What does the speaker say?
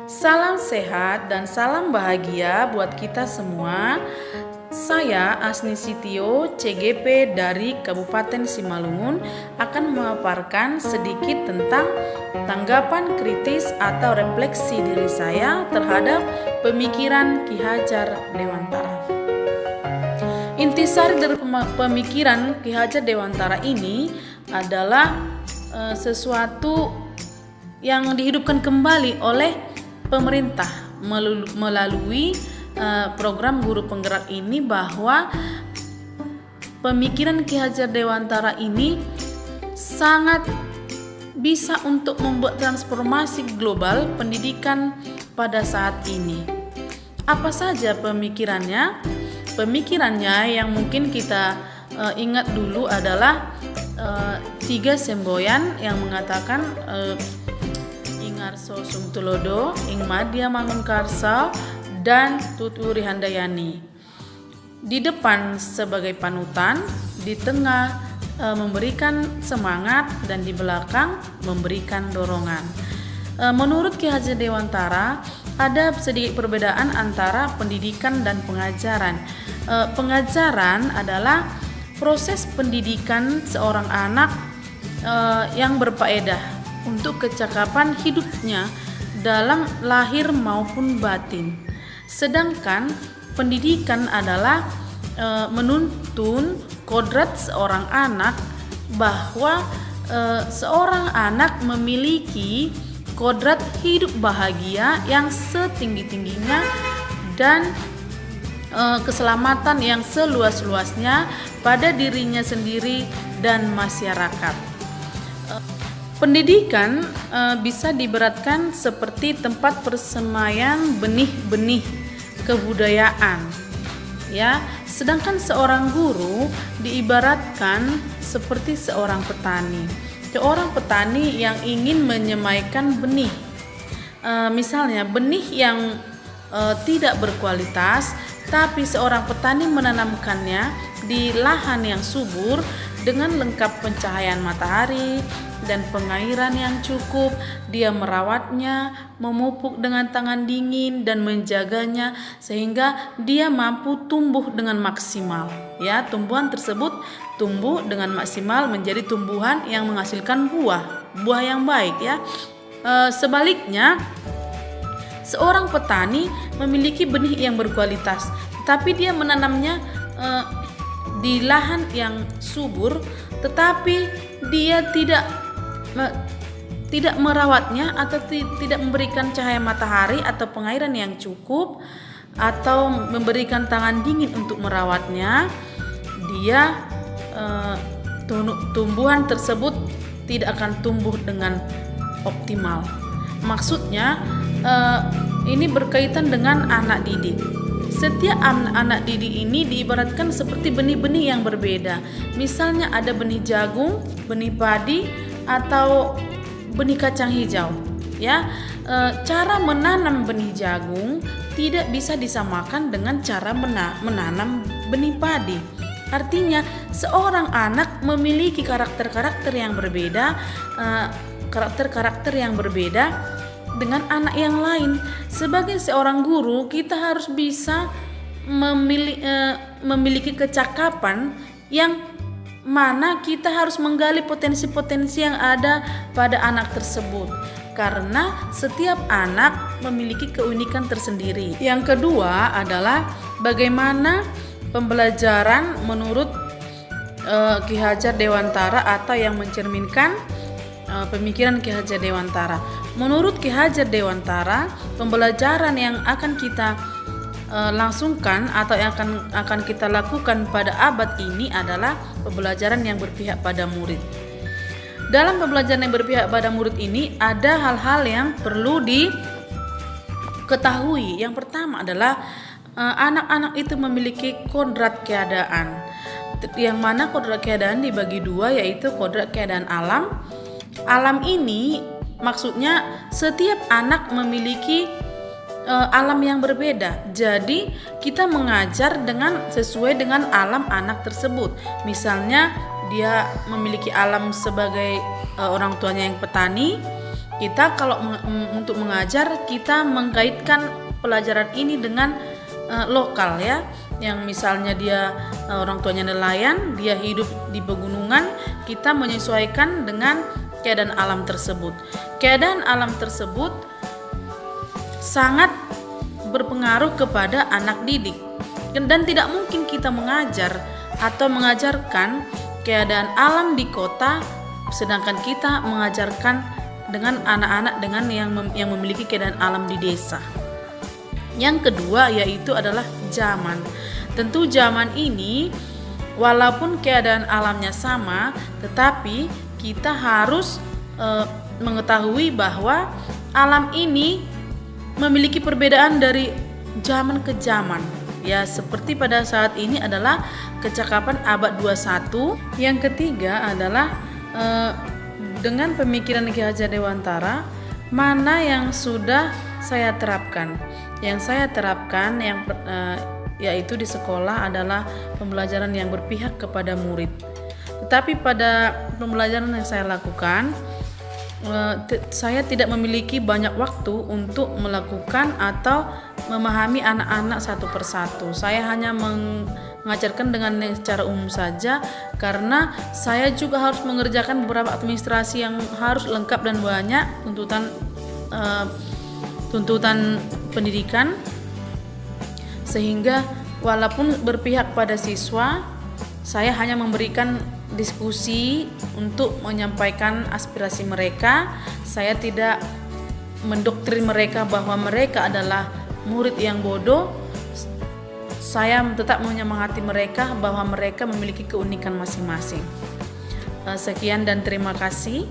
Salam sehat dan salam bahagia buat kita semua. Saya Asni Sitio, CGP dari Kabupaten Simalungun akan memaparkan sedikit tentang tanggapan kritis atau refleksi diri saya terhadap pemikiran Ki Hajar Dewantara. Intisari dari pemikiran Ki Hajar Dewantara ini adalah sesuatu yang dihidupkan kembali oleh pemerintah melalui program Guru Penggerak ini, bahwa pemikiran Ki Hajar Dewantara ini sangat bisa untuk membuat transformasi global pendidikan pada saat ini. Apa saja pemikirannya? Pemikirannya yang mungkin kita ingat dulu adalah tiga semboyan yang mengatakan Ingarso Sungtulodo, Ing Madya Mangunkarsa, dan Tuturi Handayani. Di depan sebagai panutan, di tengah memberikan semangat, dan di belakang memberikan dorongan. Menurut Ki Hajar Dewantara, ada sedikit perbedaan antara pendidikan dan pengajaran. Pengajaran adalah proses pendidikan seorang anak yang berfaedah untuk kecakapan hidupnya dalam lahir maupun batin. Sedangkan pendidikan adalah menuntun kodrat seorang anak, bahwa seorang anak memiliki kodrat hidup bahagia yang setinggi-tingginya dan keselamatan yang seluas-luasnya pada dirinya sendiri dan masyarakat. Pendidikan bisa diibaratkan seperti tempat persemaian benih-benih kebudayaan, ya. Sedangkan seorang guru diibaratkan seperti seorang petani. Seorang petani yang ingin menyemaikan benih, misalnya benih yang tidak berkualitas, tapi seorang petani menanamkannya di lahan yang subur dengan lengkap pencahayaan matahari dan pengairan yang cukup. Dia merawatnya, memupuk dengan tangan dingin dan menjaganya sehingga dia mampu tumbuh dengan maksimal. Ya, tumbuhan tersebut tumbuh dengan maksimal menjadi tumbuhan yang menghasilkan buah yang baik, ya. Sebaliknya, seorang petani memiliki benih yang berkualitas, tapi dia menanamnya di lahan yang subur, tetapi dia tidak merawatnya atau tidak memberikan cahaya matahari atau pengairan yang cukup, atau memberikan tangan dingin untuk merawatnya, dia tumbuhan tersebut tidak akan tumbuh dengan optimal. Maksudnya ini berkaitan dengan anak didik. Setiap anak didik ini diibaratkan seperti benih-benih yang berbeda. Misalnya ada benih jagung, benih padi, atau benih kacang hijau. Ya, cara menanam benih jagung tidak bisa disamakan dengan cara menanam benih padi. Artinya, seorang anak memiliki karakter-karakter yang berbeda, karakter-karakter yang berbeda dengan anak yang lain. Sebagai seorang guru, kita harus bisa memiliki kecakapan yang mana kita harus menggali potensi-potensi yang ada pada anak tersebut, karena setiap anak memiliki keunikan tersendiri. Yang kedua adalah bagaimana pembelajaran menurut Ki Hajar Dewantara, atau yang mencerminkan pemikiran Ki Hajar Dewantara. Menurut Ki Hajar Dewantara, pembelajaran yang akan kita langsungkan atau yang akan kita lakukan pada abad ini adalah pembelajaran yang berpihak pada murid. Dalam pembelajaran yang berpihak pada murid ini ada hal-hal yang perlu diketahui. Yang pertama adalah anak-anak itu memiliki kodrat keadaan, yang mana kodrat keadaan dibagi dua, yaitu kodrat keadaan alam. Alam ini maksudnya setiap anak memiliki alam yang berbeda. Jadi kita mengajar sesuai dengan alam anak tersebut. Misalnya dia memiliki alam sebagai orang tuanya yang petani, Kita kalau untuk mengajar, kita mengkaitkan pelajaran ini dengan lokal ya, yang misalnya dia orang tuanya nelayan, dia hidup di pegunungan, kita menyesuaikan dengan keadaan alam tersebut. Keadaan alam tersebut sangat berpengaruh kepada anak didik, dan tidak mungkin kita mengajar atau mengajarkan keadaan alam di kota sedangkan kita mengajarkan dengan anak-anak dengan yang memiliki keadaan alam di desa. Yang kedua yaitu adalah zaman. Tentu zaman ini walaupun keadaan alamnya sama, tetapi kita harus mengetahui bahwa alam ini memiliki perbedaan dari zaman ke zaman. Ya, seperti pada saat ini adalah kecakapan abad 21. Yang ketiga adalah dengan pemikiran Ki Hajar Dewantara, mana yang sudah saya terapkan. Yang saya terapkan yaitu di sekolah adalah pembelajaran yang berpihak kepada murid. Tetapi pada pembelajaran yang saya lakukan, saya tidak memiliki banyak waktu untuk melakukan atau memahami anak-anak satu persatu. Saya hanya mengajarkan dengan secara umum saja, karena saya juga harus mengerjakan beberapa administrasi yang harus lengkap dan banyak tuntutan pendidikan, sehingga walaupun berpihak pada siswa, saya hanya memberikan diskusi untuk menyampaikan aspirasi mereka. Saya tidak mendoktrin mereka bahwa mereka adalah murid yang bodoh. Saya tetap menyemangati mereka bahwa mereka memiliki keunikan masing-masing. Sekian dan terima kasih.